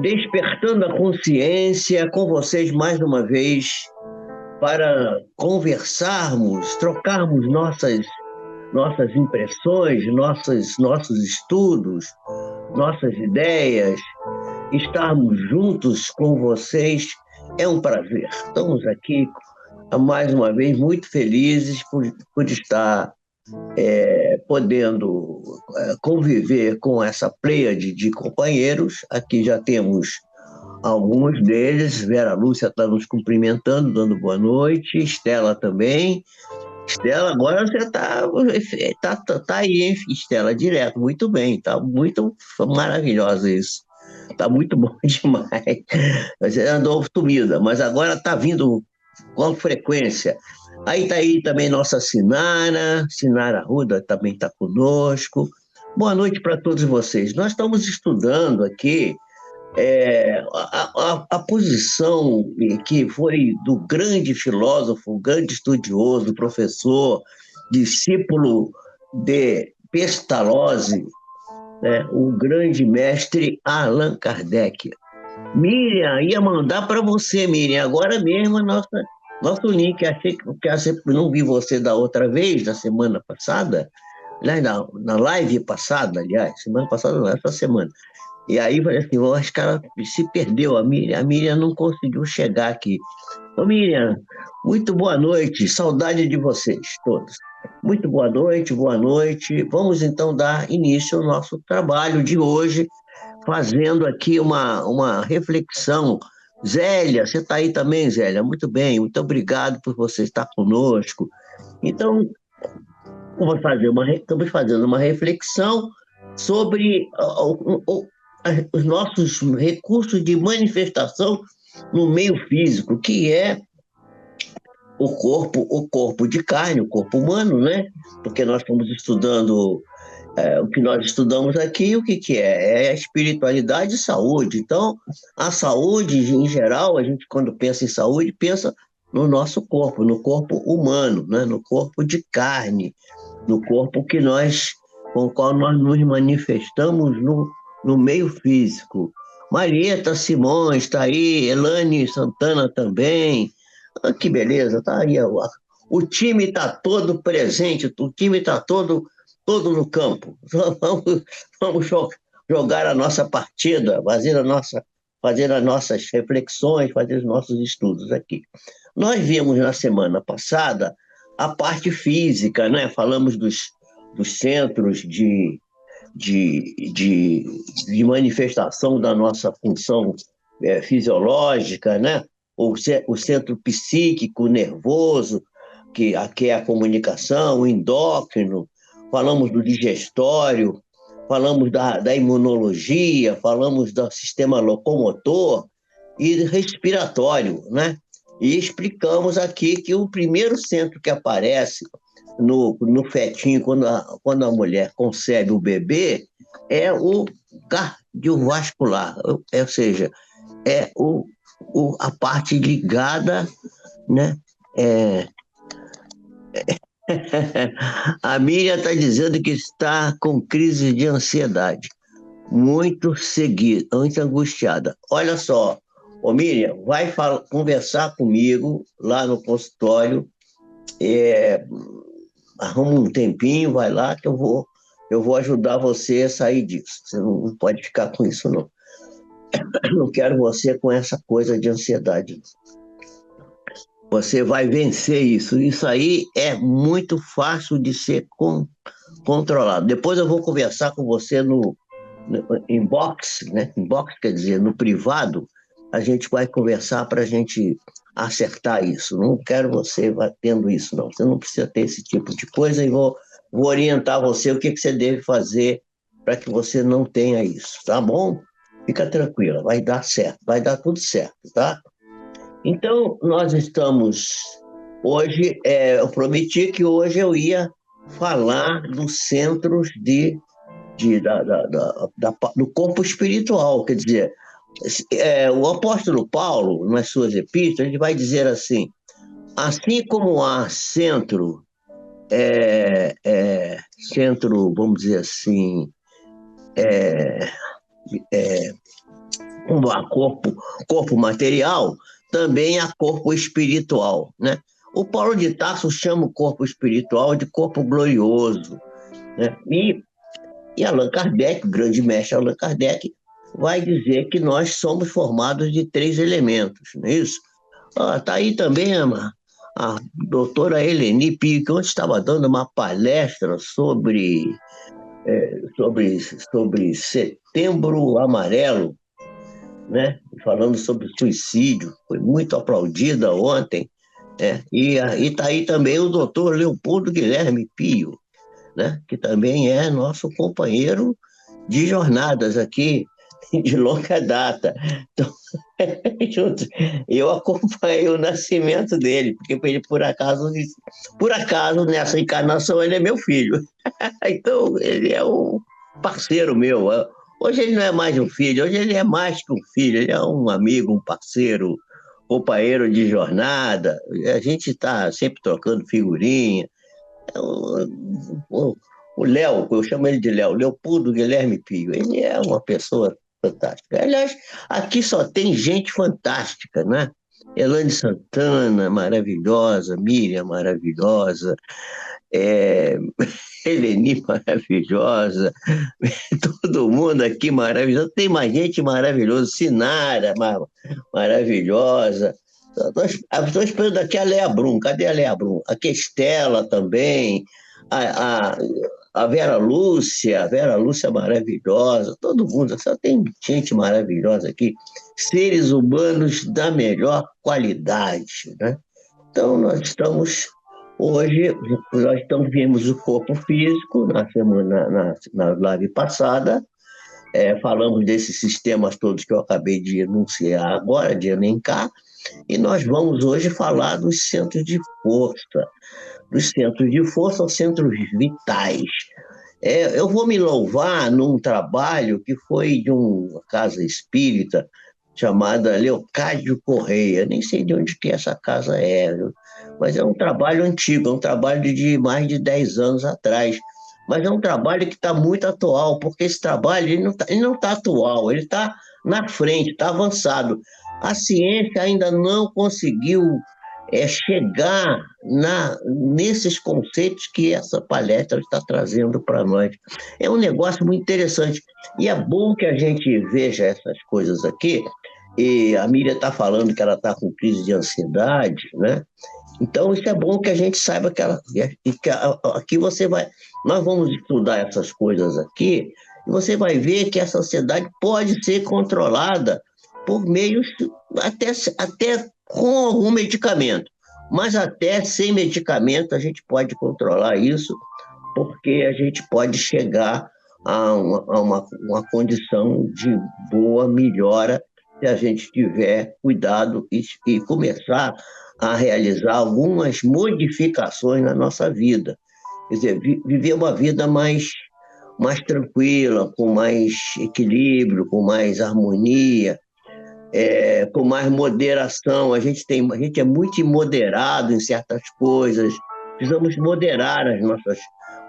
Despertando a consciência com vocês mais uma vez para conversarmos, trocarmos nossas impressões, nossos estudos, nossas ideias, estarmos juntos com vocês é um prazer. Estamos aqui mais uma vez muito felizes por estar podendo conviver com essa pleiade de companheiros. Aqui já temos alguns deles. Vera Lúcia está nos cumprimentando, dando boa noite. Estela também. Estela, agora você tá aí, hein, Estela, direto. Muito bem, está muito maravilhosa isso. Está muito bom demais. Você andou sumida, mas agora está vindo com frequência. Aí também nossa Sinara Arruda também está conosco. Boa noite para todos vocês. Nós estamos estudando aqui a posição que foi do grande filósofo, grande estudioso, professor, discípulo de Pestalozzi, né, o grande mestre Allan Kardec. Miriam, ia mandar para você, Miriam, agora mesmo nosso link. Achei que não vi você da outra vez, da semana passada, na live passada, aliás, semana passada não, essa semana. E aí, falei assim, eu acho que ela se perdeu, a Miriam não conseguiu chegar aqui. Ô Miriam, muito boa noite, saudade de vocês todos. Muito boa noite, boa noite. Vamos então dar início ao nosso trabalho de hoje, fazendo aqui uma reflexão. Zélia, você está aí também, Zélia? Muito bem, muito obrigado por você estar conosco. Então, estamos fazendo uma reflexão sobre os nossos recursos de manifestação no meio físico, que é o corpo de carne, o corpo humano, né? Porque nós estamos estudando o que nós estudamos aqui, o que é? É a espiritualidade e saúde. Então, a saúde, em geral, a gente, quando pensa em saúde, pensa no nosso corpo, no corpo humano, né? No corpo de carne, no corpo com o qual nós nos manifestamos no meio físico. Marieta Simões está aí, Elane Santana também. Ah, que beleza, tá aí. O time está todo presente, o time está todo no campo. Vamos jogar a nossa partida, fazer as nossas reflexões, fazer os nossos estudos aqui. Nós vimos na semana passada a parte física, né? Falamos dos centros de manifestação da nossa função fisiológica, né? O centro psíquico, nervoso, que é a comunicação, o endócrino, falamos do digestório, falamos da imunologia, falamos do sistema locomotor e respiratório, né? E explicamos aqui que o primeiro centro que aparece no fetinho, quando a mulher concebe o bebê, é o cardiovascular, ou seja, é a parte ligada, né? É, a Miriam está dizendo que está com crise de ansiedade, muito seguida, muito angustiada. Olha só, ô Miriam, vai conversar comigo lá no consultório, arruma um tempinho, vai lá que eu vou ajudar você a sair disso. Você não pode ficar com isso, não. Eu não quero você com essa coisa de ansiedade. Você vai vencer isso. Isso aí é muito fácil de ser controlado. Depois eu vou conversar com você no inbox, né? Inbox quer dizer, no privado, a gente vai conversar para a gente acertar isso. Não quero você tendo isso, não. Você não precisa ter esse tipo de coisa e vou orientar você o que você deve fazer para que você não tenha isso, tá bom? Fica tranquila, vai dar certo, vai dar tudo certo, tá? Então, nós estamos hoje, eu prometi que hoje eu ia falar dos centros do corpo espiritual, quer dizer, o apóstolo Paulo, nas suas epístolas, ele vai dizer assim como há centro, vamos dizer assim, Como há corpo material, também há corpo espiritual, né? O Paulo de Tarso chama o corpo espiritual de corpo glorioso, né? E Allan Kardec, o grande mestre Allan Kardec, vai dizer que nós somos formados de três elementos, não é isso? Está aí também a doutora Eleni Pio, que ontem estava dando uma palestra sobre Setembro Amarelo, né? Falando sobre suicídio, foi muito aplaudida ontem. E está aí também o doutor Leopoldo Guilherme Pio, né? Que também é nosso companheiro de jornadas aqui, de longa data. Então, eu acompanhei o nascimento dele, porque ele, por acaso, nessa encarnação, ele é meu filho. Então, ele é um parceiro meu. Hoje ele não é mais um filho, hoje ele é mais que um filho, ele é um amigo, um parceiro, companheiro de jornada. A gente está sempre trocando figurinha. O, o Léo, eu chamo ele de Léo, Leopoldo Guilherme Pio, ele é uma pessoa fantástica. Aliás, aqui só tem gente fantástica, né? Elane Santana, maravilhosa, Miriam, maravilhosa, é, Eleni, maravilhosa, todo mundo aqui maravilhoso. Tem mais gente maravilhosa, Sinara, maravilhosa. Estou esperando aqui a Lea Brum. Cadê a Lea Brum? A Estela também, a, a, a Vera Lúcia maravilhosa, todo mundo, só tem gente maravilhosa aqui, seres humanos da melhor qualidade, né? Então, hoje, vimos o corpo físico na semana, na live passada, falamos desses sistemas todos que eu acabei de enunciar agora, de elencar, e nós vamos hoje falar dos centros de força ou centros vitais. Eu vou me louvar num trabalho que foi de uma casa espírita chamada Leocádio Correia. Nem sei de onde que essa casa é, mas é um trabalho antigo, é um trabalho de mais de 10 anos atrás. Mas é um trabalho que está muito atual, porque esse trabalho ele não tá atual, ele está na frente, está avançado. A ciência ainda não conseguiu chegar nesses conceitos que essa palestra está trazendo para nós. É um negócio muito interessante. E é bom que a gente veja essas coisas aqui. E a Miriam está falando que ela está com crise de ansiedade, né? Então, isso é bom que a gente saiba que aqui nós vamos estudar essas coisas aqui, e você vai ver que essa ansiedade pode ser controlada por meios, até com algum medicamento, mas até sem medicamento a gente pode controlar isso, porque a gente pode chegar a uma condição de boa melhora se a gente tiver cuidado e começar a realizar algumas modificações na nossa vida. Quer dizer, viver uma vida mais tranquila, com mais equilíbrio, com mais harmonia, com mais moderação. A gente é muito imoderado em certas coisas. Precisamos moderar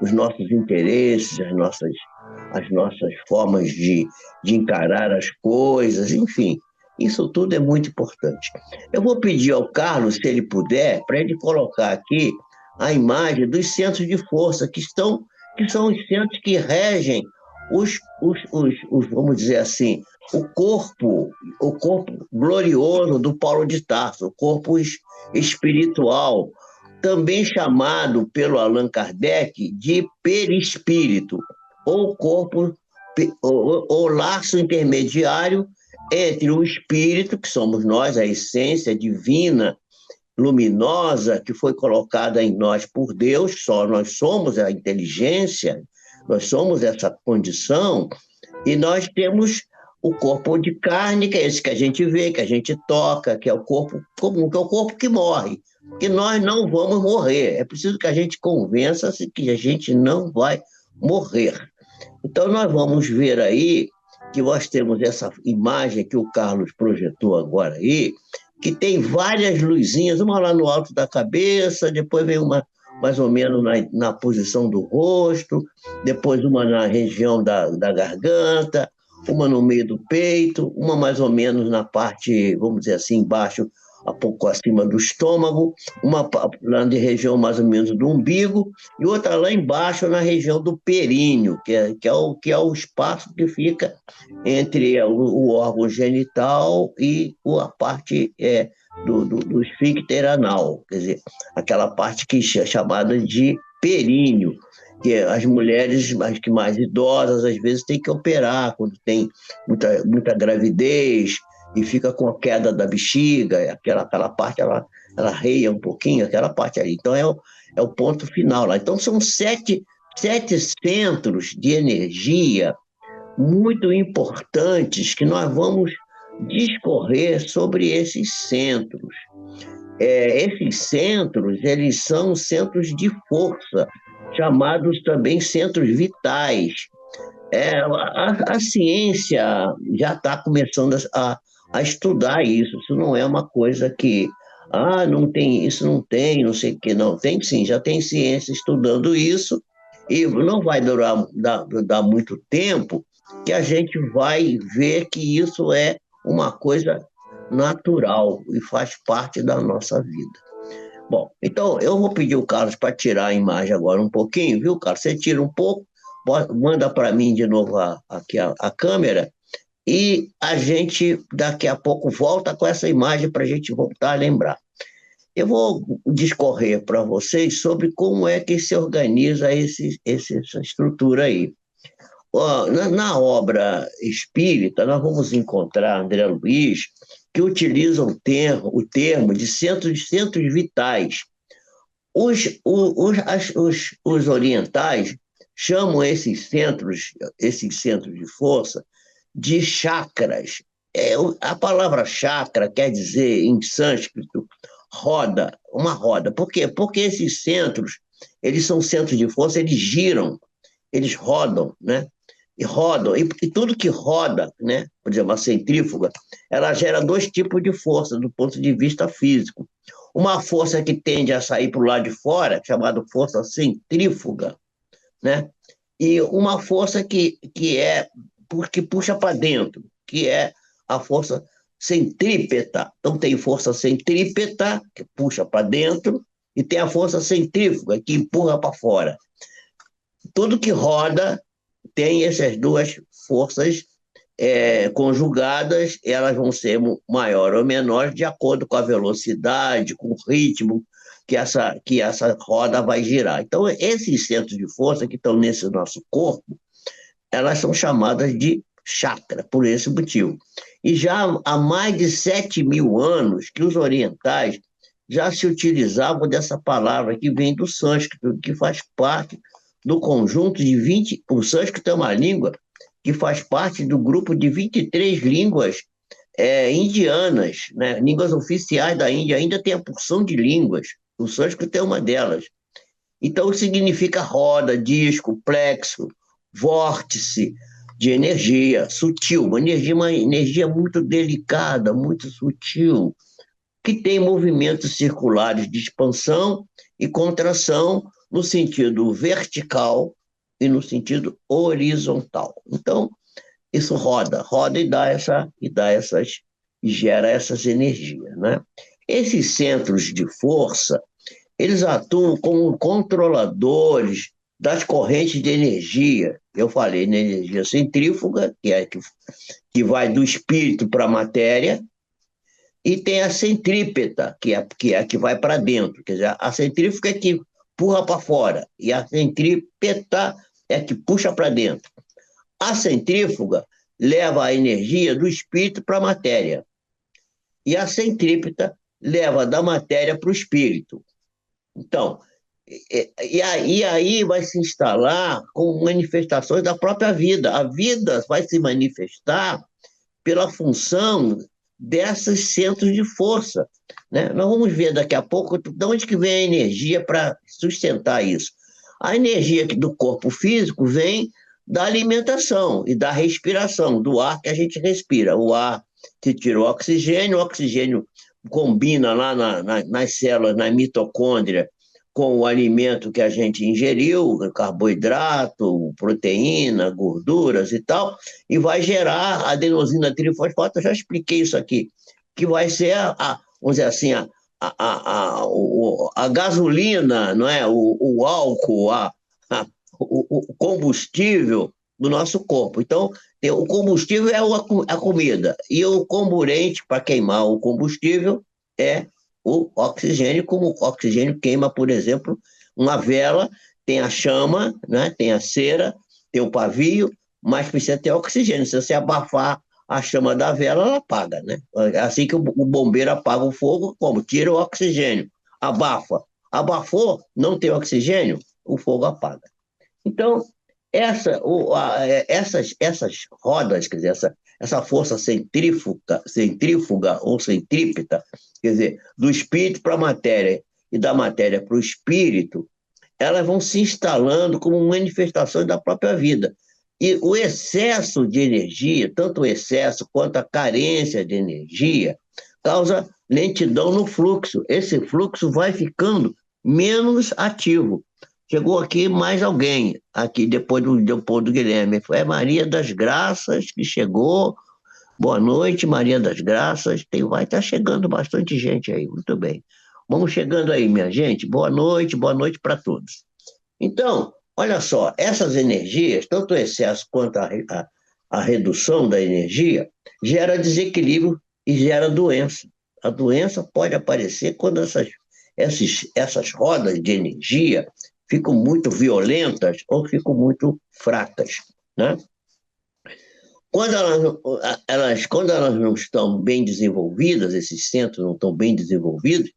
os nossos interesses, as nossas formas de encarar as coisas, enfim. Isso tudo é muito importante. Eu vou pedir ao Carlos, se ele puder, para ele colocar aqui a imagem dos centros de força, que são os centros que regem vamos dizer assim, o corpo glorioso do Paulo de Tarso, o corpo espiritual, também chamado pelo Allan Kardec de perispírito, ou corpo, ou laço intermediário entre o espírito, que somos nós, a essência divina, luminosa, que foi colocada em nós por Deus, só nós somos a inteligência, nós somos essa condição, e nós temos o corpo de carne, que é esse que a gente vê, que a gente toca, que é o corpo comum, que é o corpo que morre. Que nós não vamos morrer. É preciso que a gente convença-se que a gente não vai morrer. Então, nós vamos ver aí que nós temos essa imagem que o Carlos projetou agora aí, que tem várias luzinhas, uma lá no alto da cabeça, depois vem uma mais ou menos na posição do rosto, depois uma na região da garganta, uma no meio do peito, uma mais ou menos na parte, vamos dizer assim, embaixo, um pouco acima do estômago, uma lá na região mais ou menos do umbigo, e outra lá embaixo na região do períneo, que é o espaço que fica entre o órgão genital e a parte do esfíncter anal, quer dizer, aquela parte que é chamada de períneo, que as mulheres mais idosas às vezes têm que operar quando tem muita gravidez e fica com a queda da bexiga, aquela parte ela reia um pouquinho, aquela parte ali. Então é o ponto final lá. Então são sete centros de energia muito importantes que nós vamos discorrer sobre esses centros. Esses centros, eles são centros de força, chamados também centros vitais. A ciência já está começando a estudar isso. Isso não é uma coisa que, não tem, isso não tem, não sei o que, não. Tem sim, já tem ciência estudando isso, e não vai dar muito tempo que a gente vai ver que isso é uma coisa natural e faz parte da nossa vida. Bom, então eu vou pedir o Carlos para tirar a imagem agora um pouquinho, viu, Carlos? Você tira um pouco, manda para mim de novo aqui a câmera, e a gente daqui a pouco volta com essa imagem para a gente voltar a lembrar. Eu vou discorrer para vocês sobre como é que se organiza essa estrutura aí. Na obra espírita, nós vamos encontrar André Luiz, que utiliza o termo de centros vitais. Os orientais chamam esses centros de força de chakras. A palavra chakra quer dizer, em sânscrito, roda, uma roda. Por quê? Porque esses centros, eles são centros de força, eles giram, eles rodam, né? E rodam, e tudo que roda, né? Por exemplo, a centrífuga, ela gera dois tipos de força do ponto de vista físico. Uma força que tende a sair para o lado de fora, chamada força centrífuga, né? E uma força que puxa para dentro, que é a força centrípeta. Então, tem força centrípeta, que puxa para dentro, e tem a força centrífuga, que empurra para fora. Tudo que roda tem essas duas forças conjugadas, elas vão ser maior ou menor de acordo com a velocidade, com o ritmo que essa roda vai girar. Então, esses centros de força que estão nesse nosso corpo, elas são chamadas de chakra, por esse motivo. E já há mais de 7.000 anos que os orientais já se utilizavam dessa palavra que vem do sânscrito, que faz parte do conjunto de 20. O sânscrito é uma língua que faz parte do grupo de 23 línguas indianas, né? Línguas oficiais da Índia. Ainda tem a porção de línguas. O sânscrito é uma delas. Então, significa roda, disco, plexo, vórtice de energia sutil, uma energia muito delicada, muito sutil, que tem movimentos circulares de expansão e contração no sentido vertical e no sentido horizontal. Então, isso roda e gera essas energias, né? Esses centros de força, eles atuam como controladores das correntes de energia. Eu falei na energia centrífuga, que vai do espírito para a matéria, e tem a centrípeta, que é a que vai para dentro. Quer dizer, a centrífuga é que empurra para fora, e a centrípeta é que puxa para dentro. A centrífuga leva a energia do espírito para a matéria, e a centrípeta leva da matéria para o espírito. Então, aí vai se instalar com manifestações da própria vida. A vida vai se manifestar pela função desses centros de força, né? Nós vamos ver daqui a pouco de onde que vem a energia para sustentar isso. A energia do corpo físico vem da alimentação e da respiração, do ar que a gente respira. O ar que tira o oxigênio combina lá nas células, na mitocôndria, com o alimento que a gente ingeriu, carboidrato, proteína, gorduras e tal, e vai gerar adenosina trifosfato, eu já expliquei isso aqui, que vai ser vamos dizer assim, a gasolina, não é? O álcool, o combustível do nosso corpo. Então, o combustível é a comida, e o comburente para queimar o combustível é o oxigênio, como o oxigênio queima, por exemplo, uma vela, tem a chama, né? Tem a cera, tem o pavio, mas precisa ter oxigênio. Se você abafar a chama da vela, ela apaga, né? É assim que o bombeiro apaga o fogo, como? Tira o oxigênio, abafa. Abafou, não tem oxigênio, o fogo apaga. Então, essas rodas, quer dizer, essa força centrífuga ou centrípeta, quer dizer, do espírito para a matéria e da matéria para o espírito, elas vão se instalando como manifestações da própria vida. E o excesso de energia, tanto o excesso quanto a carência de energia, causa lentidão no fluxo. Esse fluxo vai ficando menos ativo. Chegou aqui mais alguém, aqui depois do Guilherme. Foi a Maria das Graças que chegou. Boa noite, Maria das Graças. Vai estar chegando bastante gente aí, muito bem. Vamos chegando aí, minha gente. Boa noite para todos. Então, olha só, essas energias, tanto o excesso quanto a redução da energia, gera desequilíbrio e gera doença. A doença pode aparecer quando essas rodas de energia ficam muito violentas ou ficam muito fracas, né? Quando elas não estão bem desenvolvidas, esses centros não estão bem desenvolvidos,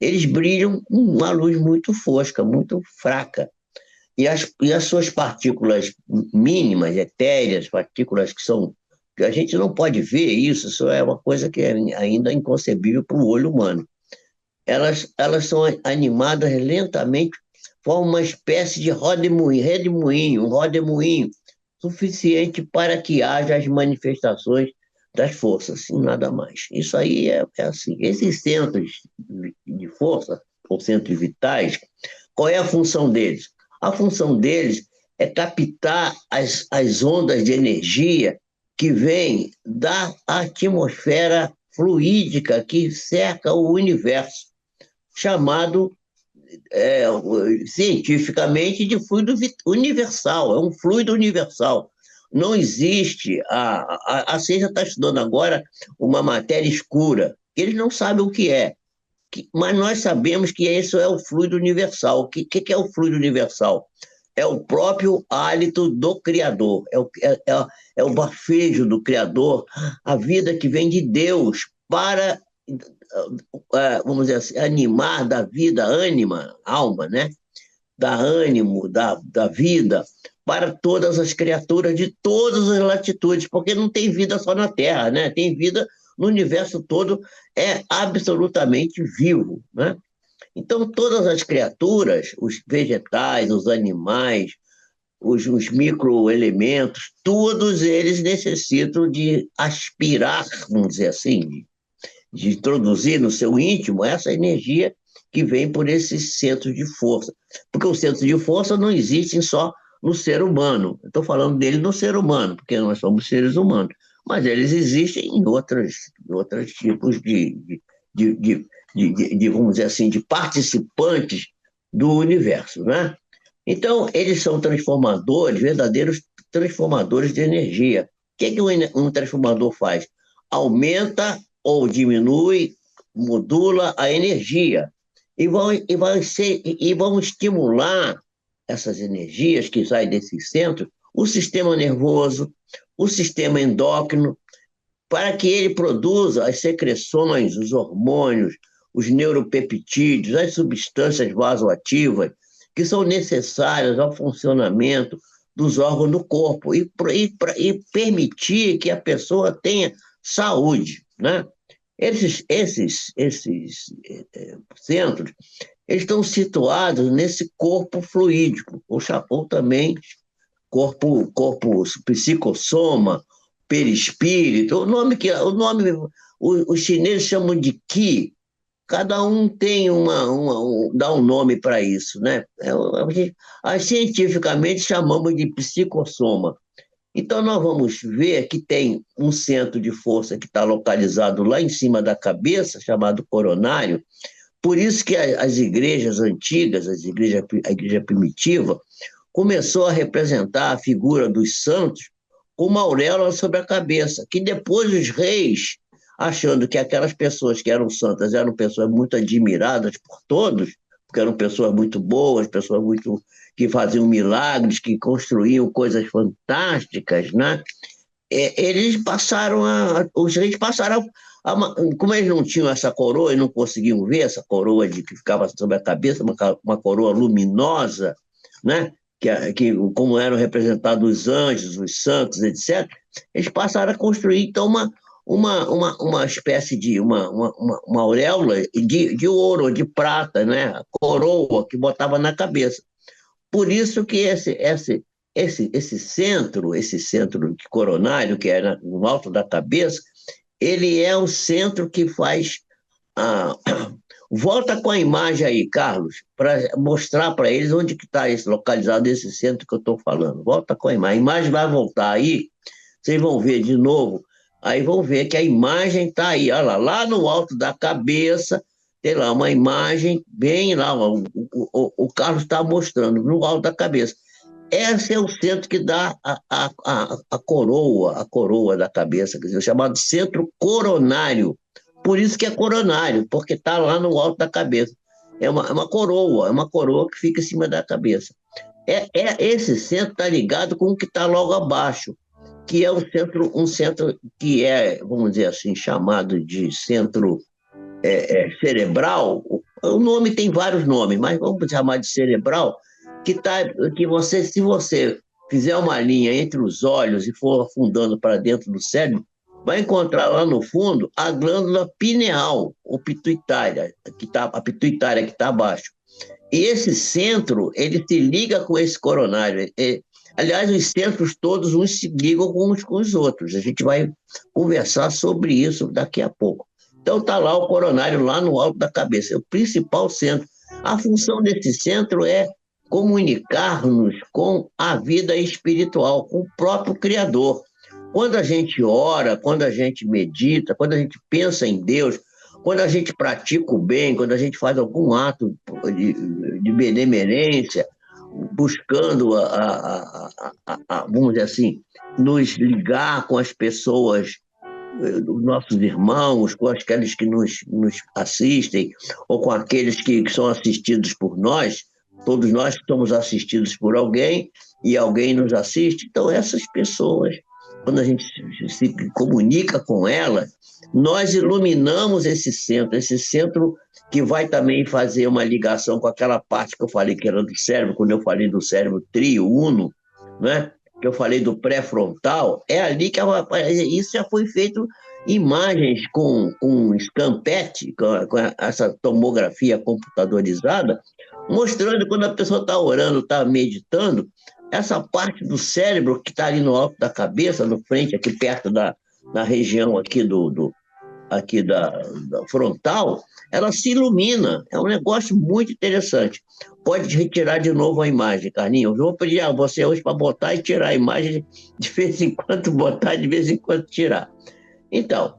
eles brilham com uma luz muito fosca, muito fraca. E as suas partículas mínimas, etéreas, partículas que a gente não pode ver isso é uma coisa que é ainda inconcebível para o olho humano. Elas são animadas lentamente, formam uma espécie de redemoinho, um rodemoinho, suficiente para que haja as manifestações das forças, e nada mais. Isso aí é assim. Esses centros de força, ou centros vitais, qual é a função deles? A função deles é captar as ondas de energia que vêm da atmosfera fluídica que cerca o universo, chamado cientificamente de fluido universal, é um fluido universal. Não existe, a ciência está estudando agora uma matéria escura, que eles não sabem o que é, mas nós sabemos que isso é o fluido universal. O que é o fluido universal? É o próprio hálito do Criador, é o bafejo do Criador, a vida que vem de Deus para, vamos dizer assim, animar da vida, ânima, alma, né? Dá ânimo, da vida para todas as criaturas de todas as latitudes, porque não tem vida só na Terra, né? Tem vida no universo todo, é absolutamente vivo, né? Então, todas as criaturas, os vegetais, os animais, os microelementos, todos eles necessitam de aspirar, vamos dizer assim, de introduzir no seu íntimo essa energia que vem por esses centros de força. Porque os centros de força não existem só no ser humano. Estou falando dele no ser humano, porque nós somos seres humanos. Mas eles existem em outros tipos de, de, vamos dizer assim, de participantes do universo, né? Então, eles são transformadores, verdadeiros transformadores de energia. O que um transformador faz? Aumenta ou diminui, modula a energia e vão estimular essas energias que saem desses centros, o sistema nervoso, o sistema endócrino, para que ele produza as secreções, os hormônios, os neuropeptídeos, as substâncias vasoativas que são necessárias ao funcionamento dos órgãos do corpo e permitir que a pessoa tenha saúde, né? Esses centros, eles estão situados nesse corpo fluídico, ou também corpo psicossoma, perispírito, os chineses chamam de Qi, cada um tem dá um nome para isso, né? Cientificamente chamamos de psicossoma. Então, nós vamos ver que tem um centro de força que está localizado lá em cima da cabeça, chamado coronário. Por isso que as igrejas antigas, a igreja primitiva, começou a representar a figura dos santos com uma auréola sobre a cabeça, que depois os reis, achando que aquelas pessoas que eram santas eram pessoas muito admiradas por todos, porque eram pessoas muito boas, pessoas muito que faziam milagres, que construíam coisas fantásticas, né? Os reis passaram como eles não tinham essa coroa e não conseguiam ver essa coroa que ficava sobre a cabeça, uma coroa luminosa, né? Como eram representados os anjos, os santos, etc., eles passaram a construir, então, uma espécie de uma auréola de ouro, de prata, né? A coroa que botava na cabeça. Por isso que esse centro coronário, que é no alto da cabeça, ele é o centro que faz. A... Volta com a imagem aí, Carlos, para mostrar para eles onde que está localizado esse centro que eu estou falando. Volta com a imagem. A imagem vai voltar aí, vocês vão ver de novo. Aí vão ver que a imagem está aí, olha lá no alto da cabeça, tem lá uma imagem bem lá, o Carlos está mostrando, no alto da cabeça. Esse é o centro que dá a coroa da cabeça, quer dizer, chamado centro coronário. Por isso que é coronário, porque está lá no alto da cabeça. É uma coroa que fica em cima da cabeça. Esse centro está ligado com o que está logo abaixo, que é um centro que é, vamos dizer assim, chamado de centro cerebral. O nome tem vários nomes, mas vamos chamar de cerebral, se você fizer uma linha entre os olhos e for afundando para dentro do cérebro, vai encontrar lá no fundo a glândula pineal, ou pituitária, a pituitária que está abaixo. E esse centro, ele se liga com esse coronário. Aliás, os centros todos, uns se ligam uns com os outros. A gente vai conversar sobre isso daqui a pouco. Então, está lá o coronário, lá no alto da cabeça, é o principal centro. A função desse centro é comunicar-nos com a vida espiritual, com o próprio Criador. Quando a gente ora, quando a gente medita, quando a gente pensa em Deus, quando a gente pratica o bem, quando a gente faz algum ato de benemerência, buscando, vamos dizer assim, nos ligar com as pessoas, os nossos irmãos, com aqueles que nos assistem, ou com aqueles que são assistidos por nós, todos nós somos assistidos por alguém e alguém nos assiste. Então, essas pessoas, quando a gente se comunica com elas, nós iluminamos esse centro que vai também fazer uma ligação com aquela parte que eu falei que era do cérebro, quando eu falei do cérebro uno, né? Que eu falei do pré-frontal, é ali que isso já foi feito imagens com scan PET, com essa tomografia computadorizada, mostrando quando a pessoa está orando, está meditando, essa parte do cérebro que está ali no alto da cabeça, no frente, aqui perto na região aqui aqui da frontal, ela se ilumina. É um negócio muito interessante. Pode retirar de novo a imagem, Carlinhos. Eu vou pedir a você hoje para botar e tirar a imagem, de vez em quando botar, de vez em quando tirar. Então,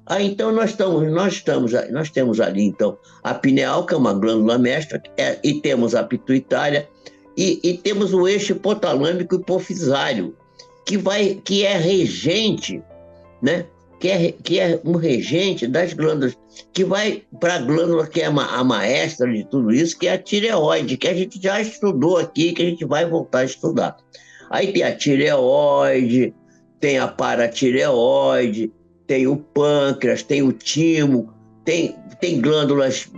nós temos ali então a pineal, que é uma glândula mestra, e temos a pituitária, e temos o eixo hipotalâmico hipofisário, que é regente, né? Que é um regente das glândulas, que vai para a glândula que é a maestra de tudo isso, que é a tireoide, que a gente já estudou aqui, que a gente vai voltar a estudar. Aí tem a tireoide, tem a paratireoide, tem o pâncreas, tem o timo, tem glândulas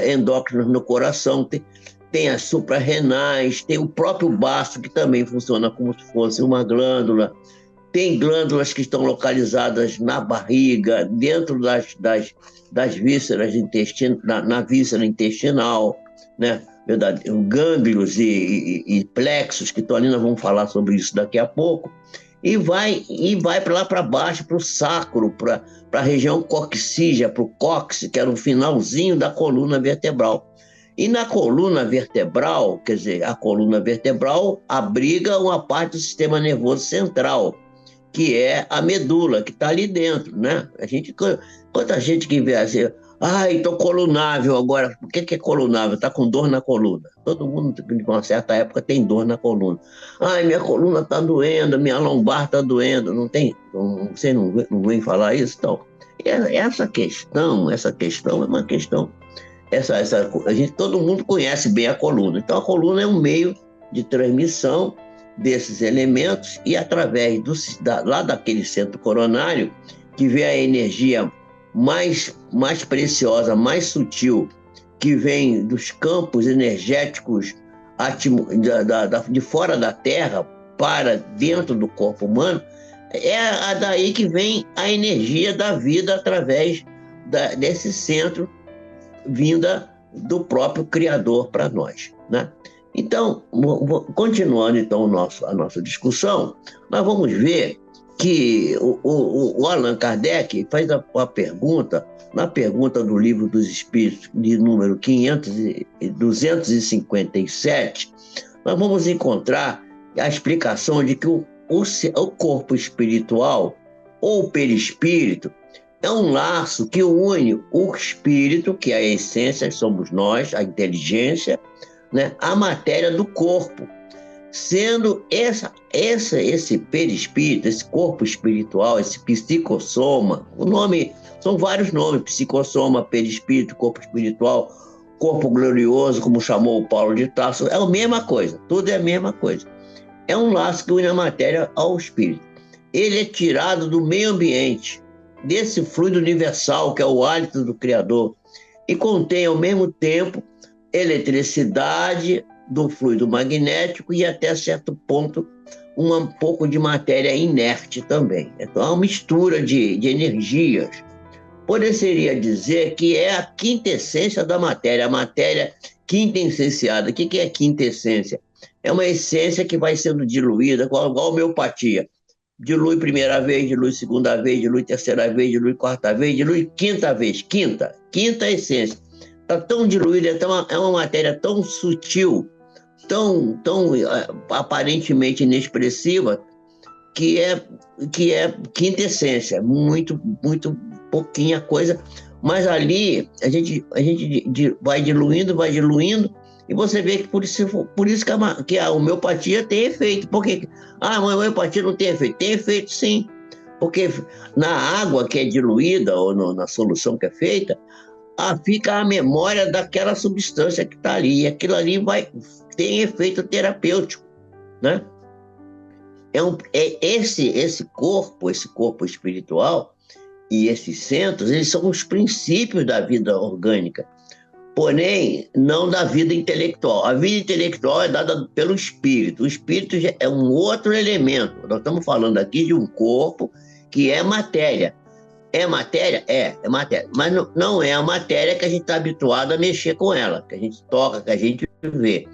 endócrinas no coração, tem as suprarrenais, tem o próprio baço, que também funciona como se fosse uma glândula. Tem glândulas que estão localizadas na barriga, dentro das vísceras intestinais, na víscera intestinal, né? Gânglios e plexos, que estão ali, nós vamos falar sobre isso daqui a pouco. e vai para lá para baixo, para o sacro, para a região coxígea, para o cóccix, que era o finalzinho da coluna vertebral. E na coluna vertebral, quer dizer, a coluna vertebral abriga uma parte do sistema nervoso central, que é a medula, que está ali dentro, né? Quanta gente que vê assim, estou colunável agora. O que é colunável? Está com dor na coluna. Todo mundo, de uma certa época, tem dor na coluna. Ai, minha coluna está doendo, minha lombar está doendo. Não tem? Você não vem falar isso? Então, essa questão é uma questão. Todo mundo conhece bem a coluna. Então, a coluna é um meio de transmissão desses elementos e através lá daquele centro coronário, que vem a energia mais preciosa, mais sutil, que vem dos campos energéticos de fora da Terra para dentro do corpo humano, é daí que vem a energia da vida através desse centro vinda do próprio Criador para nós, né? Então, continuando então a nossa discussão, nós vamos ver que o Allan Kardec faz a pergunta, na pergunta do Livro dos Espíritos, de número 257, nós vamos encontrar a explicação de que o corpo espiritual, ou o perispírito, é um laço que une o espírito, que é a essência, somos nós, a inteligência, né, a matéria do corpo, sendo esse perispírito, esse corpo espiritual, esse psicossoma, são vários nomes, psicossoma, perispírito, corpo espiritual, corpo glorioso, como chamou o Paulo de Tarso, é a mesma coisa, tudo é a mesma coisa. É um laço que une a matéria ao espírito. Ele é tirado do meio ambiente, desse fluido universal que é o hálito do Criador, e contém ao mesmo tempo eletricidade do fluido magnético e até certo ponto um pouco de matéria inerte também. Então é uma mistura de energias. Poderia dizer que é a quintessência da matéria, a matéria quintessenciada. O que é quintessência? É uma essência que vai sendo diluída, igual a homeopatia. Dilui primeira vez, dilui segunda vez, dilui terceira vez, dilui quarta vez, dilui quinta vez. Quinta essência. Está tão diluída, é uma matéria tão sutil, tão aparentemente inexpressiva, que é quintessência, muito, muito pouquinha coisa, mas ali a gente vai diluindo, e você vê que por isso que a homeopatia tem efeito. Por que a homeopatia não tem efeito? Tem efeito sim, porque na água que é diluída, ou na solução que é feita, fica a memória daquela substância que está ali, e aquilo ali tem efeito terapêutico, né? Esse corpo espiritual e esses centros, eles são os princípios da vida orgânica, porém, não da vida intelectual. A vida intelectual é dada pelo espírito. O espírito já é um outro elemento. Nós estamos falando aqui de um corpo que é matéria. É matéria? É matéria. Mas não é a matéria que a gente está habituado a mexer com ela, que a gente toca, que a gente vê.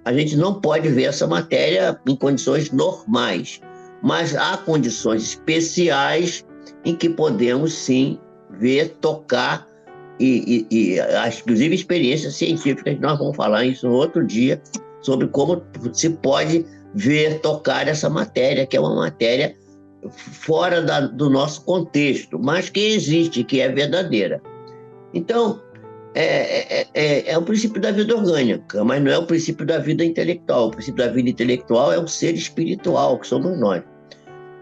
A gente não pode ver essa matéria em condições normais, mas há condições especiais em que podemos, sim, ver, tocar, inclusive experiências científicas. Nós vamos falar isso no outro dia, sobre como se pode ver, tocar essa matéria, que é uma matéria fora do nosso contexto, mas que existe, que é verdadeira. Então, é o princípio da vida orgânica, mas não é o princípio da vida intelectual. O princípio da vida intelectual é o ser espiritual, que somos nós.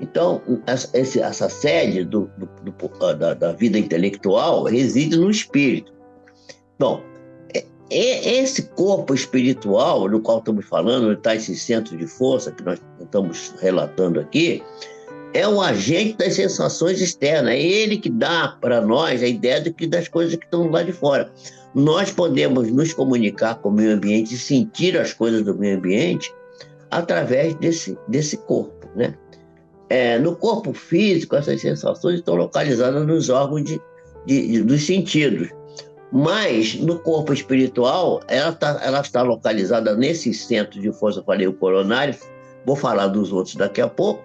Então, essa sede da vida intelectual reside no espírito. Bom, esse corpo espiritual do qual estamos falando, está esse centro de força que nós estamos relatando aqui, é um agente das sensações externas. É ele que dá para nós a ideia das coisas que estão lá de fora. Nós podemos nos comunicar com o meio ambiente e sentir as coisas do meio ambiente através desse corpo, né? No corpo físico, essas sensações estão localizadas nos órgãos dos sentidos. Mas no corpo espiritual, ela está localizada nesse centro de força, eu falei o coronário, vou falar dos outros daqui a pouco,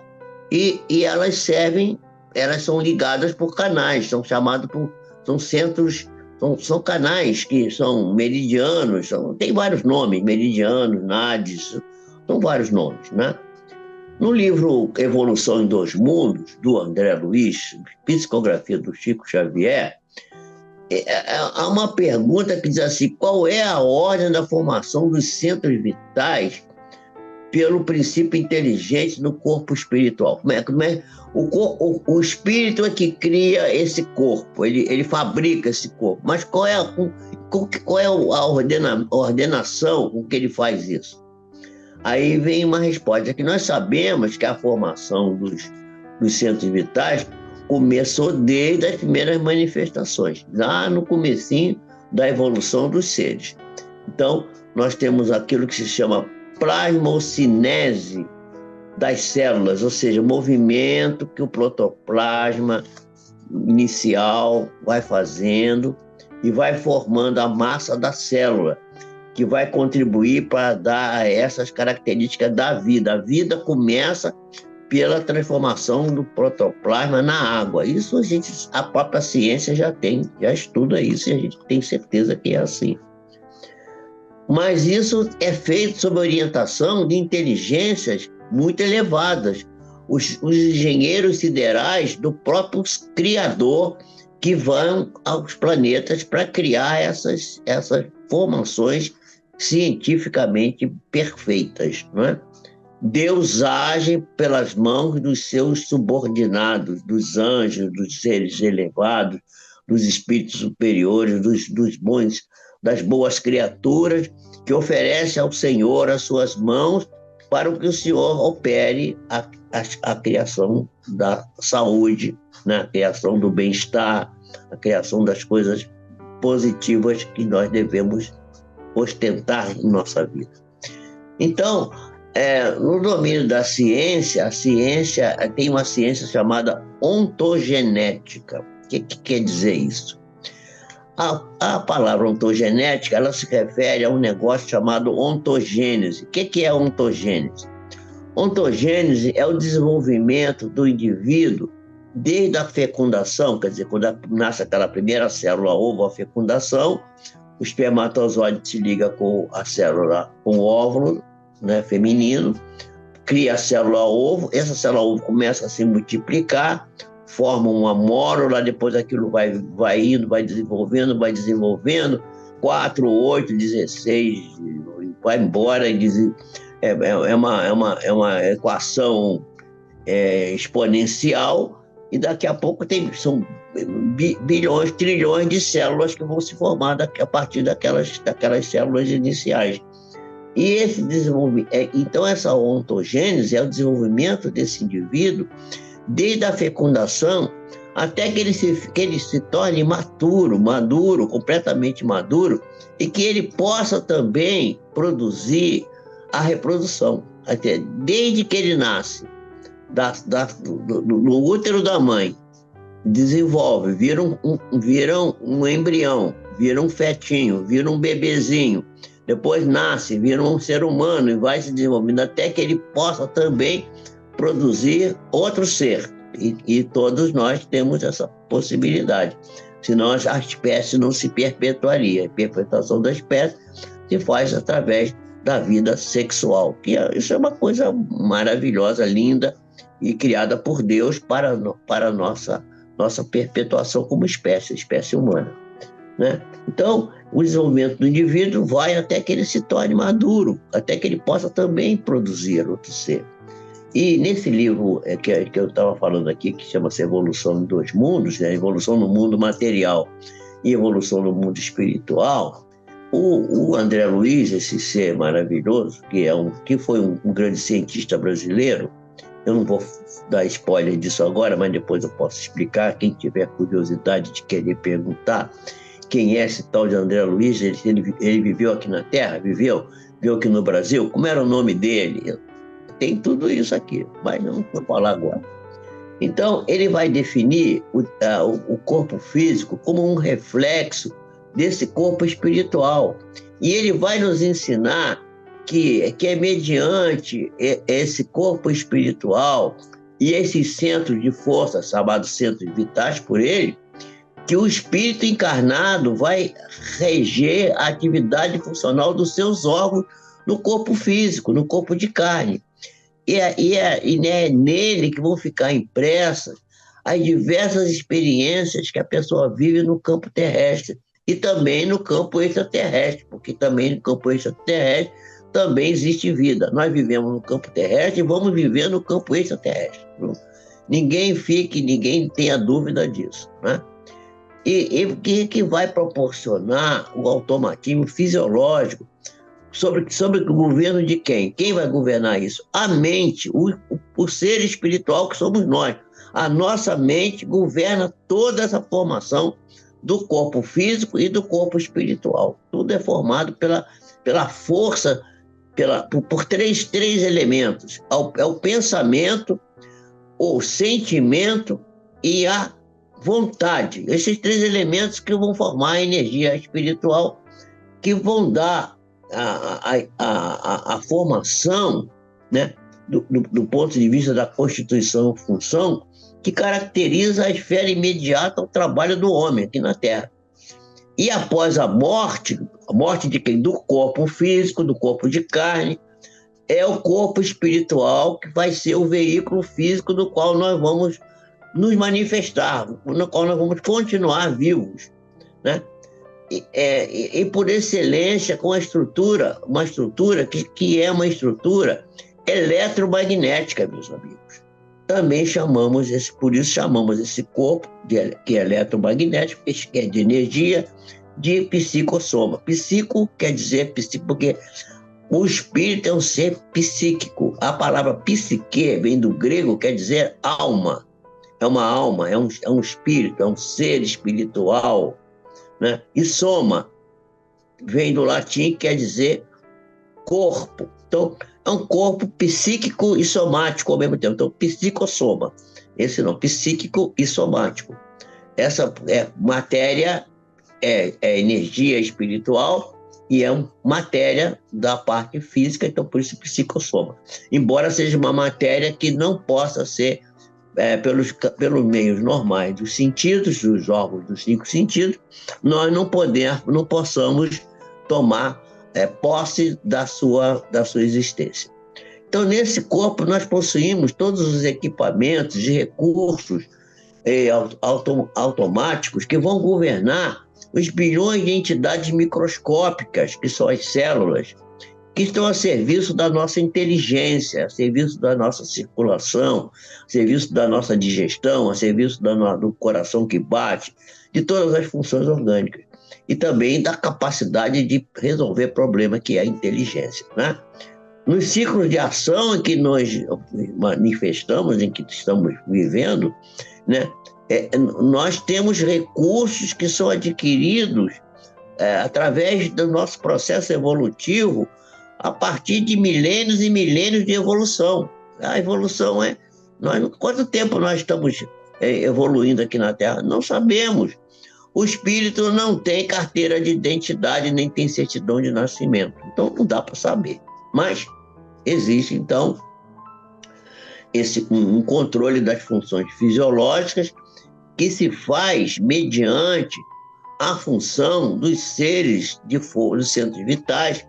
e elas servem, elas são ligadas por canais, são chamados por, são centros, são canais que são meridianos, tem vários nomes, meridianos, nades, são vários nomes, né? No livro Evolução em Dois Mundos, do André Luiz, psicografia do Chico Xavier, há uma pergunta que diz assim: qual é a ordem da formação dos centros vitais pelo princípio inteligente do corpo espiritual? O espírito é que cria esse corpo, ele fabrica esse corpo, mas qual é a ordenação com que ele faz isso? Aí vem uma resposta que nós sabemos que a formação dos centros vitais começou desde as primeiras manifestações, lá no comecinho da evolução dos seres. Então, nós temos aquilo que se chama plasmocinese das células, ou seja, o movimento que o protoplasma inicial vai fazendo e vai formando a massa da célula, que vai contribuir para dar essas características da vida. A vida começa pela transformação do protoplasma na água. Isso a própria ciência já estuda isso, e a gente tem certeza que é assim. Mas isso é feito sob orientação de inteligências muito elevadas. Os engenheiros siderais do próprio Criador, que vão aos planetas para criar essas formações cientificamente perfeitas, não é? Deus age pelas mãos dos seus subordinados, dos anjos, dos seres elevados, dos espíritos superiores, das boas criaturas, que oferece ao Senhor as suas mãos para que o Senhor opere a criação da saúde, né? A criação do bem-estar, a criação das coisas positivas que nós devemos ostentar em nossa vida. Então, no domínio da ciência, a ciência tem uma ciência chamada ontogenética. O que quer dizer isso? A palavra ontogenética, ela se refere a um negócio chamado ontogênese. O que é ontogênese? Ontogênese é o desenvolvimento do indivíduo desde a fecundação, quer dizer, quando nasce aquela primeira célula ovo, a fecundação, o espermatozoide se liga com a célula, com o óvulo, né, feminino, cria a célula ovo, essa célula ovo começa a se multiplicar, forma uma mórula, depois aquilo vai indo, vai desenvolvendo, 4, 8, 16, vai embora, é uma equação exponencial, e daqui a pouco são bilhões, trilhões de células que vão se formar a partir daquelas células iniciais. E esse desenvolvimento, então essa ontogênese é o desenvolvimento desse indivíduo desde a fecundação até que ele se torne maduro, completamente maduro, e que ele possa também produzir a reprodução. Até desde que ele nasce no útero da mãe, desenvolve, vira um embrião, vira um fetinho, vira um bebezinho, depois nasce, vira um ser humano e vai se desenvolvendo até que ele possa também produzir outro ser. E todos nós temos essa possibilidade. Senão a espécie não se perpetuaria. A perpetuação da espécie se faz através da vida sexual. Isso é uma coisa maravilhosa, linda e criada por Deus para a nossa perpetuação como espécie humana, né? Então, o desenvolvimento do indivíduo vai até que ele se torne maduro, até que ele possa também produzir outro ser. E nesse livro que eu estava falando aqui, que chama-se Evolução em Dois Mundos, né? Evolução no mundo material e evolução no mundo espiritual, o André Luiz, esse ser maravilhoso, que foi um grande cientista brasileiro, eu não vou dar spoiler disso agora, mas depois eu posso explicar. Quem tiver curiosidade de querer perguntar quem é esse tal de André Luiz, ele viveu aqui na Terra, viveu aqui no Brasil, como era o nome dele? Tem tudo isso aqui, mas não vou falar agora. Então, ele vai definir o corpo físico como um reflexo desse corpo espiritual. E ele vai nos ensinar que é mediante esse corpo espiritual e esses centros de força, chamados centros vitais por ele, que o espírito encarnado vai reger a atividade funcional dos seus órgãos no corpo físico, no corpo de carne. E é nele que vão ficar impressas as diversas experiências que a pessoa vive no campo terrestre e também no campo extraterrestre, porque também no campo extraterrestre também existe vida. Nós vivemos no campo terrestre e vamos viver no campo extraterrestre. Ninguém tenha dúvida disso, né? E o que vai proporcionar o automatismo fisiológico sobre o governo de quem? Quem vai governar isso? A mente, o ser espiritual que somos nós. A nossa mente governa toda essa formação do corpo físico e do corpo espiritual. Tudo é formado pela força, por três elementos. É o pensamento, o sentimento e a vontade. Esses três elementos que vão formar a energia espiritual, que vão dar a formação, né, do ponto de vista da constituição e função, que caracteriza a esfera imediata ao trabalho do homem aqui na Terra. E após a morte de quem? Do corpo físico, do corpo de carne, é o corpo espiritual que vai ser o veículo físico do qual nós vamos nos manifestar, no qual nós vamos continuar vivos, né? E por excelência, com uma estrutura que é uma estrutura eletromagnética, meus amigos. Também por isso chamamos esse corpo, que é eletromagnético, que é de energia, de psicossoma. Psico quer dizer psico, porque o espírito é um ser psíquico. A palavra psique vem do grego, quer dizer alma. É uma alma, é um espírito, é um ser espiritual, né? E soma vem do latim, quer dizer corpo. Então, é um corpo psíquico e somático ao mesmo tempo. Então, psicossoma. Esse não, psíquico e somático. Essa matéria é energia espiritual e é matéria da parte física, então por isso psicossoma. Embora seja uma matéria que não possa ser pelos meios normais dos sentidos, dos órgãos dos 5 sentidos, nós não possamos tomar posse da sua existência. Então, nesse corpo, nós possuímos todos os equipamentos e recursos automáticos que vão governar os bilhões de entidades microscópicas, que são as células, que estão a serviço da nossa inteligência, a serviço da nossa circulação, a serviço da nossa digestão, a serviço do coração que bate, de todas as funções orgânicas. E também da capacidade de resolver problemas, que é a inteligência, né? Nos ciclos de ação em que nós manifestamos, em que estamos vivendo, né, nós temos recursos que são adquiridos através do nosso processo evolutivo a partir de milênios e milênios de evolução. A evolução quanto tempo nós estamos evoluindo aqui na Terra? Não sabemos. O espírito não tem carteira de identidade, nem tem certidão de nascimento. Então, não dá para saber. Mas existe, então, um controle das funções fisiológicas que se faz mediante a função dos seres dos centros vitais,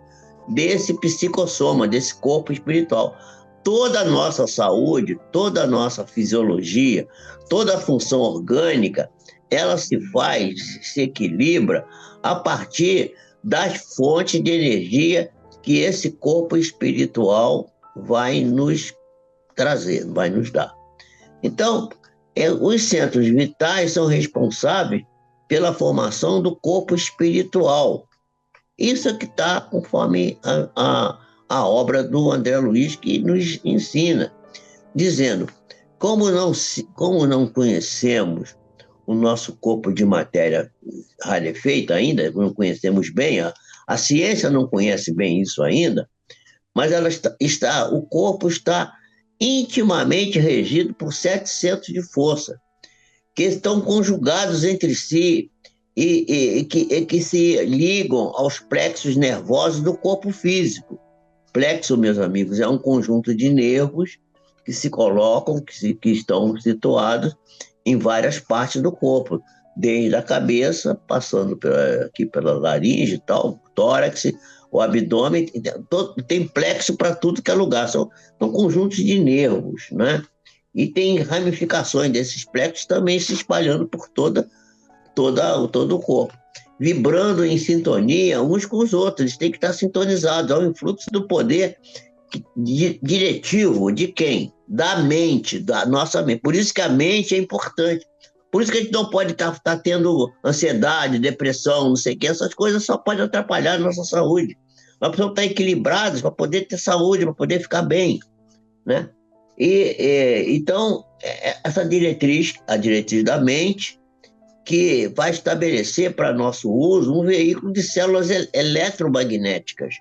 desse psicossoma, desse corpo espiritual. Toda a nossa saúde, toda a nossa fisiologia, toda a função orgânica, ela se equilibra a partir das fontes de energia que esse corpo espiritual vai nos trazer, vai nos dar. Então, os centros vitais são responsáveis pela formação do corpo espiritual. Isso é que está conforme a obra do André Luiz, que nos ensina, dizendo, como não conhecemos o nosso corpo de matéria rarefeita ainda, não conhecemos bem, a ciência não conhece bem isso ainda, mas o corpo está intimamente regido por 7 centros de força, que estão conjugados entre si e que se ligam aos plexos nervosos do corpo físico. Plexo, meus amigos, é um conjunto de nervos que se colocam, que estão situados em várias partes do corpo, desde a cabeça, passando aqui pela laringe e tal, tórax, o abdômen, tem plexo para tudo que é lugar, são conjuntos de nervos, né? E tem ramificações desses plexos também se espalhando por todo o corpo, vibrando em sintonia uns com os outros, eles têm que estar sintonizados ao influxo do poder diretivo de quem? Da mente, da nossa mente. Por isso que a mente é importante. Por isso que a gente não pode estar tendo ansiedade, depressão, não sei o que, essas coisas só podem atrapalhar a nossa saúde. Nós precisamos estar equilibrados para poder ter saúde, para poder ficar bem, né? Então, essa diretriz, a diretriz da mente, que vai estabelecer para nosso uso um veículo de células eletromagnéticas,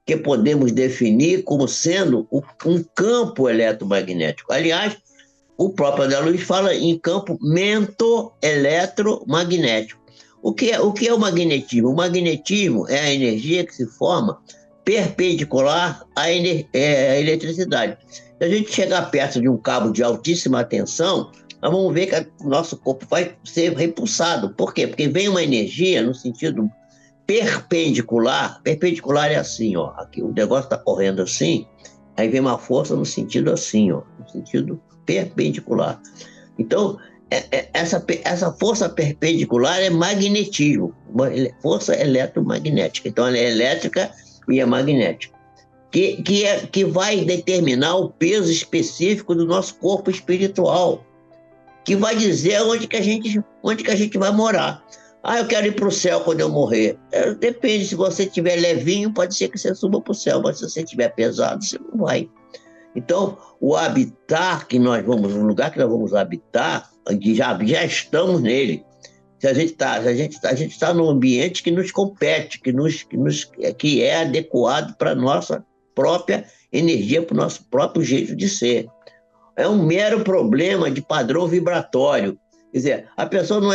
que podemos definir como sendo um campo eletromagnético. Aliás, o próprio André Luiz fala em campo mento-eletromagnético. O que é o magnetismo? O magnetismo é a energia que se forma perpendicular à eletricidade. Se a gente chegar perto de um cabo de altíssima tensão, nós vamos ver que o nosso corpo vai ser repulsado. Por quê? Porque vem uma energia no sentido perpendicular. Perpendicular é assim, ó. Aqui o negócio está correndo assim, aí vem uma força no sentido assim, ó, no sentido perpendicular. Então, essa força perpendicular é magnetismo, força eletromagnética. Então, ela é elétrica e é magnética, que vai determinar o peso específico do nosso corpo espiritual, que vai dizer onde que a gente vai morar. Eu quero ir para o céu quando eu morrer. Depende, se você estiver levinho, pode ser que você suba para o céu, mas se você estiver pesado, você não vai. Então, o habitar que nós vamos, o lugar que nós vamos habitar, já estamos nele. Se a gente está num ambiente que nos compete, que é adequado para a nossa própria energia, para o nosso próprio jeito de ser. É um mero problema de padrão vibratório. Quer dizer, a pessoa não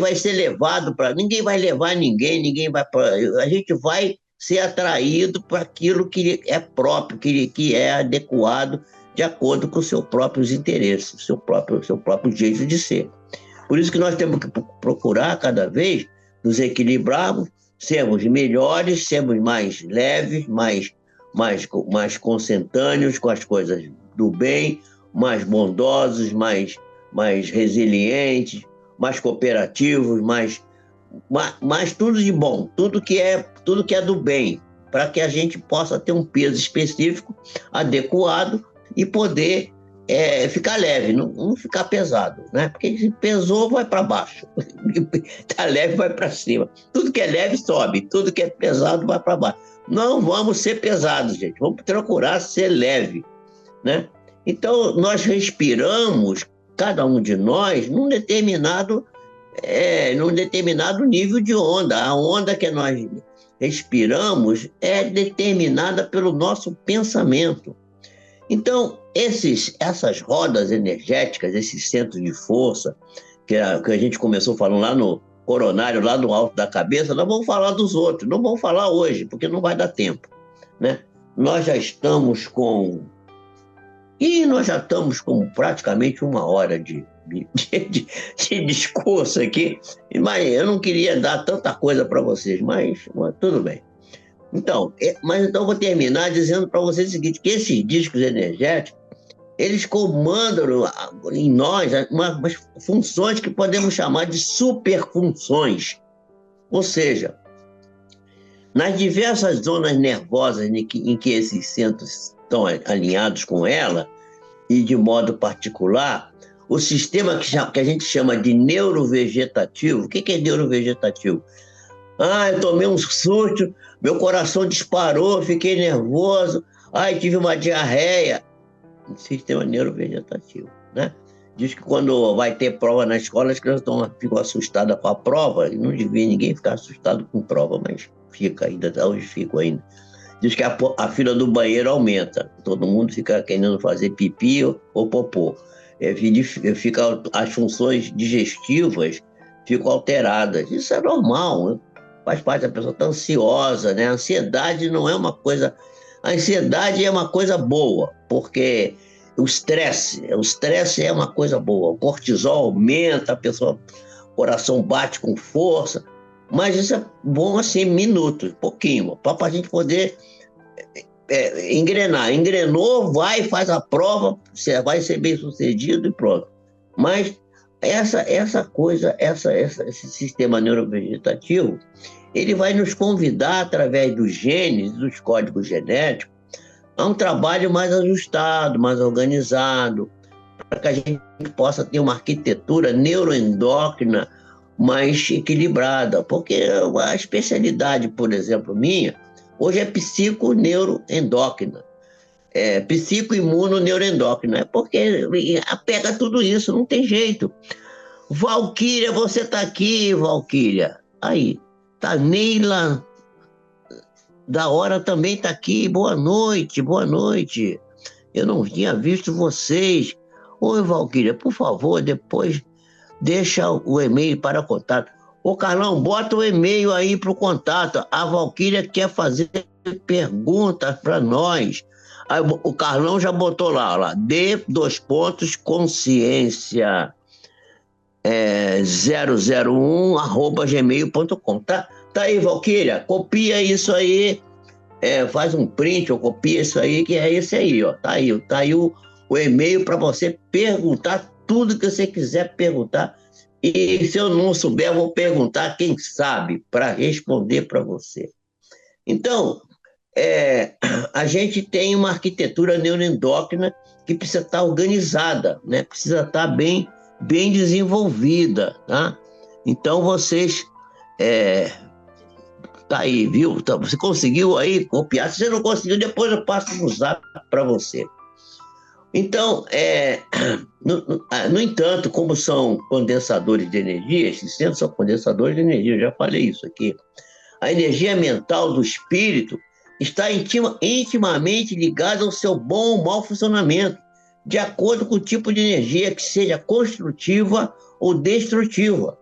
vai ser levado para... Ninguém vai levar ninguém vai para... A gente vai ser atraído para aquilo que é próprio, que é adequado de acordo com os seus próprios interesses, o seu próprio jeito de ser. Por isso que nós temos que procurar cada vez nos equilibrarmos, sermos melhores, sermos mais leves, mais consentâneos com as coisas do bem, mais bondosos, mais resilientes, mais cooperativos, mais tudo de bom, tudo que é do bem, para que a gente possa ter um peso específico, adequado e poder ficar leve, não ficar pesado, né? Porque se pesou, vai para baixo, está leve, vai para cima. Tudo que é leve sobe, tudo que é pesado vai para baixo. Não vamos ser pesados, gente, vamos procurar ser leve, né? Então, nós respiramos, cada um de nós, num determinado nível de onda. A onda que nós respiramos é determinada pelo nosso pensamento. Então, essas rodas energéticas, esses centros de força, que a gente começou falando lá no coronário, lá no alto da cabeça, nós vamos falar dos outros, não vamos falar hoje, porque não vai dar tempo, né? Nós já estamos com praticamente 1 hora de discurso aqui, mas eu não queria dar tanta coisa para vocês, mas tudo bem. Então, eu vou terminar dizendo para vocês o seguinte, que esses discos energéticos, eles comandam em nós umas funções que podemos chamar de superfunções. Ou seja, nas diversas zonas nervosas em que esses centros estão alinhados com ela, e de modo particular, o sistema que a gente chama de neurovegetativo. O que é neurovegetativo? Eu tomei um susto, meu coração disparou, fiquei nervoso, tive uma diarreia. Sistema neurovegetativo, né? Diz que quando vai ter prova na escola, as crianças ficam assustadas com a prova, e não devia ninguém ficar assustado com prova, mas fica ainda, hoje fico ainda. Diz que a fila do banheiro aumenta, todo mundo fica querendo fazer pipi ou popô. As funções digestivas ficam alteradas. Isso é normal, né? Faz parte da pessoa estar ansiosa, né? A ansiedade não é uma coisa... A ansiedade é uma coisa boa, porque o estresse é uma coisa boa. O cortisol aumenta, a pessoa, o coração bate com força, mas isso é bom assim, minutos, pouquinho, para a gente poder engrenar. Engrenou, vai, faz a prova, você vai ser bem sucedido e pronto. Mas essa coisa, esse sistema neurovegetativo, ele vai nos convidar, através dos genes, dos códigos genéticos, a um trabalho mais ajustado, mais organizado, para que a gente possa ter uma arquitetura neuroendócrina mais equilibrada. Porque a especialidade, por exemplo, minha, hoje é psiconeuroendócrina, psicoimunoneuroendócrina, porque pega tudo isso, não tem jeito. Valquíria, você está aqui, Valquíria. Aí, tá Neila da Hora também está aqui. Boa noite, boa noite. Eu não tinha visto vocês. Oi, Valquíria, por favor, depois deixa o e-mail para contato. Ô, Carlão, bota o e-mail aí para o contato. A Valquíria quer fazer perguntas para nós. Aí, o Carlão já botou lá, d+consciência 001@gmail.com. Tá aí, Valquíria, copia isso aí, faz um print ou copia isso aí, que é esse aí, ó. Tá aí o e-mail para você perguntar tudo que você quiser perguntar. E se eu não souber, eu vou perguntar quem sabe para responder para você. Então, a gente tem uma arquitetura neuroendócrina que precisa estar organizada, né? Precisa estar bem desenvolvida, tá? Então, vocês... tá aí, viu? Então, você conseguiu aí copiar? Se você não conseguiu, depois eu passo no zap para você. Então, no entanto, como são condensadores de energia, esses centros são condensadores de energia, eu já falei isso aqui. A energia mental do espírito está intimamente ligada ao seu bom ou mau funcionamento, de acordo com o tipo de energia que seja construtiva ou destrutiva,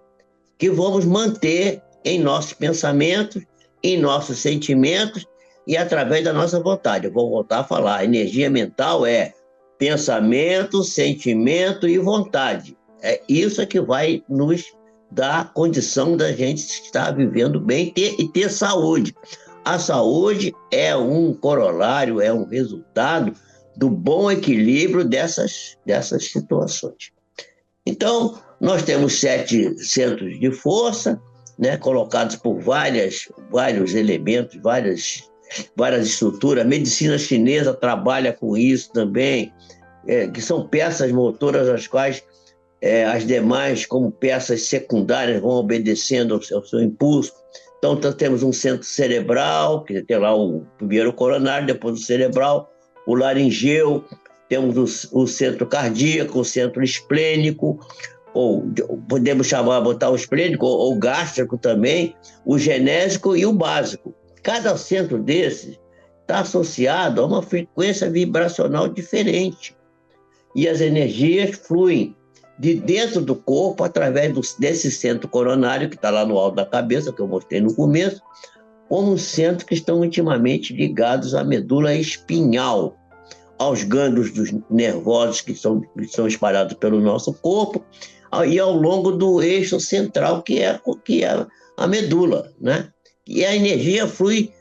que vamos manter em nossos pensamentos, em nossos sentimentos e através da nossa vontade. Eu vou voltar a falar, a energia mental é pensamento, sentimento e vontade. É isso que vai nos dar a condição da gente estar vivendo bem e ter saúde. A saúde é um corolário, é um resultado do bom equilíbrio dessas situações. Então, nós temos 7 centros de força, né, colocados por vários elementos, várias estruturas. A medicina chinesa trabalha com isso também, que são peças motoras às quais as demais, como peças secundárias, vão obedecendo ao seu impulso. Então, temos um centro cerebral, que tem lá o primeiro coronário, depois o cerebral, o laringeu, temos o centro cardíaco, o centro esplênico, ou podemos botar o esplênico, ou gástrico também, o genésico e o básico. Cada centro desses está associado a uma frequência vibracional diferente. E as energias fluem de dentro do corpo, através desse centro coronário, que está lá no alto da cabeça, que eu mostrei no começo, como centros que estão intimamente ligados à medula espinhal, aos gânglios nervosos que são espalhados pelo nosso corpo, e ao longo do eixo central, que é a medula, né? E a energia flui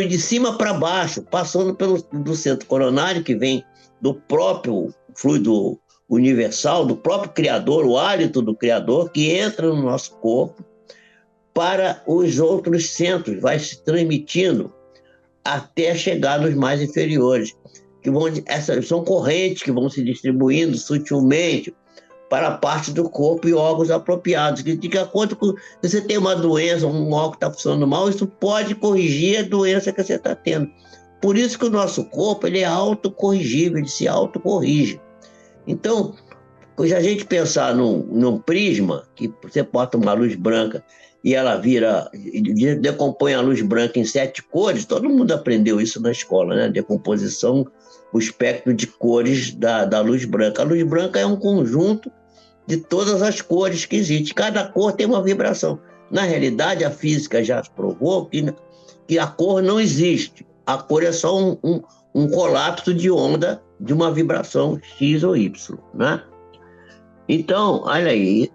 de cima para baixo, passando do centro coronário, que vem do próprio fluido universal, do próprio Criador, o hálito do Criador, que entra no nosso corpo, para os outros centros, vai se transmitindo até chegar nos mais inferiores, essas são correntes que vão se distribuindo sutilmente para a parte do corpo e órgãos apropriados, que de acordo com, se você tem uma doença, um órgão que está funcionando mal, isso pode corrigir a doença que você está tendo. Por isso que o nosso corpo ele é autocorrigível, ele se autocorrige. Então, se a gente pensar num prisma, que você bota uma luz branca e ela decompõe a luz branca em 7 cores, todo mundo aprendeu isso na escola, né? Decomposição, o espectro de cores da luz branca. A luz branca é um conjunto de todas as cores que existem. Cada cor tem uma vibração. Na realidade, a física já provou que a cor não existe. A cor é só um um colapso de onda de uma vibração X ou Y, né? Então, olha aí,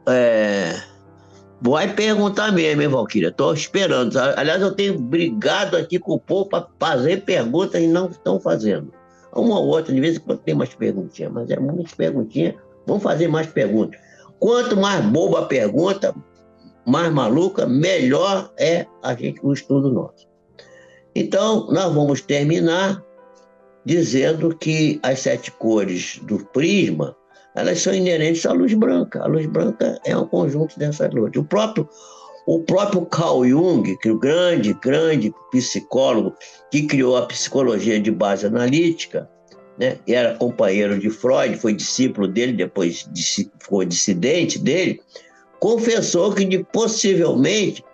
vai perguntar mesmo, hein, Valquíria? Estou esperando. Aliás, eu tenho brigado aqui com o povo para fazer perguntas e não estão fazendo. Uma ou outra, de vez em quando tem mais perguntinhas, mas é muitas perguntinhas. Vamos fazer mais perguntas. Quanto mais boba a pergunta, mais maluca, melhor é o estudo nosso. Então, nós vamos terminar dizendo que as 7 cores do prisma, elas são inerentes à luz branca. A luz branca é um conjunto dessas luzes. O próprio Carl Jung, que é o grande psicólogo que criou a psicologia de base analítica, né, era companheiro de Freud, foi discípulo dele, depois foi dissidente dele, confessou que possivelmente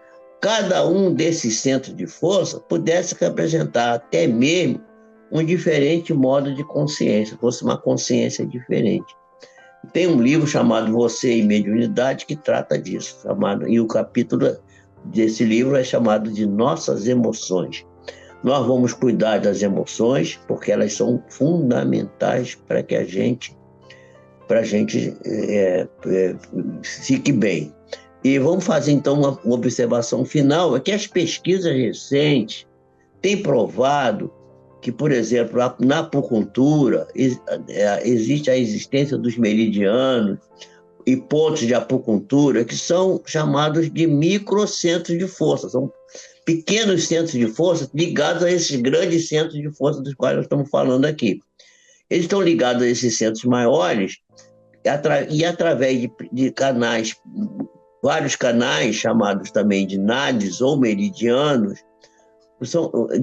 cada um desses centros de força pudesse representar até mesmo um diferente modo de consciência, fosse uma consciência diferente. Tem um livro chamado Você e Mediunidade que trata disso, e o capítulo desse livro é chamado de Nossas Emoções. Nós vamos cuidar das emoções porque elas são fundamentais para que a gente fique bem. E vamos fazer então uma observação final, é que as pesquisas recentes têm provado que, por exemplo, na acupuntura existe a existência dos meridianos e pontos de acupuntura que são chamados de microcentros de força, são pequenos centros de força ligados a esses grandes centros de força dos quais nós estamos falando aqui. Eles estão ligados a esses centros maiores e através de canais, vários canais chamados também de nadis ou meridianos,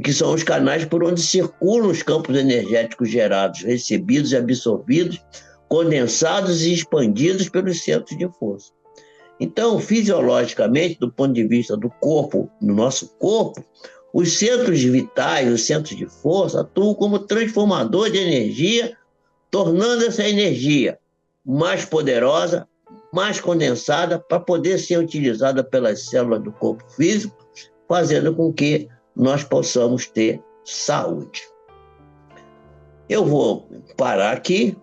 que são os canais por onde circulam os campos energéticos gerados, recebidos e absorvidos, condensados e expandidos pelos centros de força. Então, fisiologicamente, do ponto de vista do corpo, no nosso corpo, os centros vitais, os centros de força, atuam como transformador de energia, tornando essa energia mais poderosa, mais condensada, para poder ser utilizada pelas células do corpo físico, fazendo com que nós possamos ter saúde. Eu vou parar aqui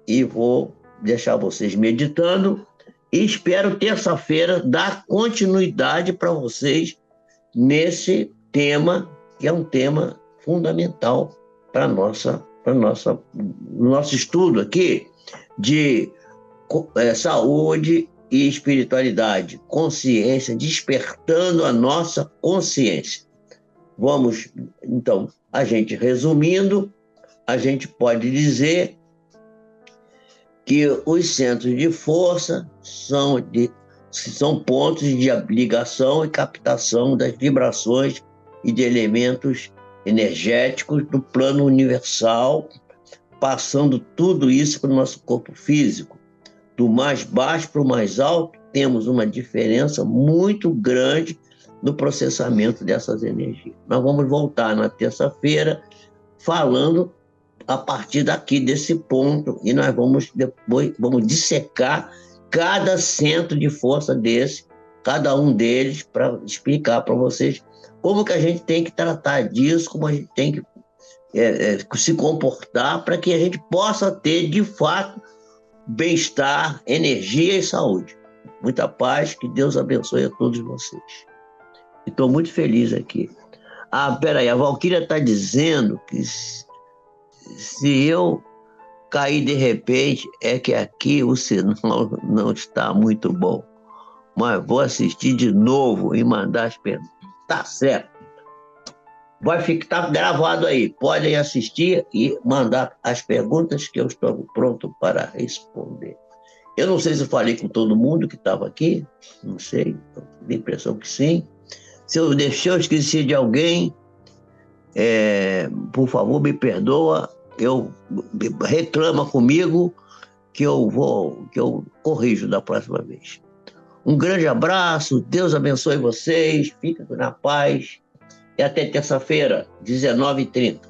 e vou deixar vocês meditando e espero terça-feira dar continuidade para vocês nesse tema, que é um tema fundamental para nosso estudo aqui de saúde e espiritualidade, consciência, despertando a nossa consciência. Vamos, então, resumindo, a gente pode dizer que os centros de força são pontos de ligação e captação das vibrações e de elementos energéticos do plano universal, passando tudo isso para o nosso corpo físico. Do mais baixo para o mais alto, temos uma diferença muito grande no processamento dessas energias. Nós vamos voltar na terça-feira falando a partir daqui, desse ponto, e nós vamos dissecar cada centro de força cada um deles, para explicar para vocês como que a gente tem que tratar disso, como a gente tem que se comportar para que a gente possa ter, de fato, bem-estar, energia e saúde. Muita paz, que Deus abençoe a todos vocês. Estou muito feliz aqui. Peraí, a Valquíria está dizendo que se eu cair de repente, é que aqui o sinal não está muito bom. Mas vou assistir de novo e mandar as perguntas. Tá certo. Vai ficar gravado aí. Podem assistir e mandar as perguntas que eu estou pronto para responder. Eu não sei se eu falei com todo mundo que estava aqui. Não sei. Tenho a impressão que sim. Se eu esqueci de alguém, por favor, me perdoa. Reclama comigo que eu corrijo da próxima vez. Um grande abraço. Deus abençoe vocês. Fiquem na paz. E até terça-feira, 19h30.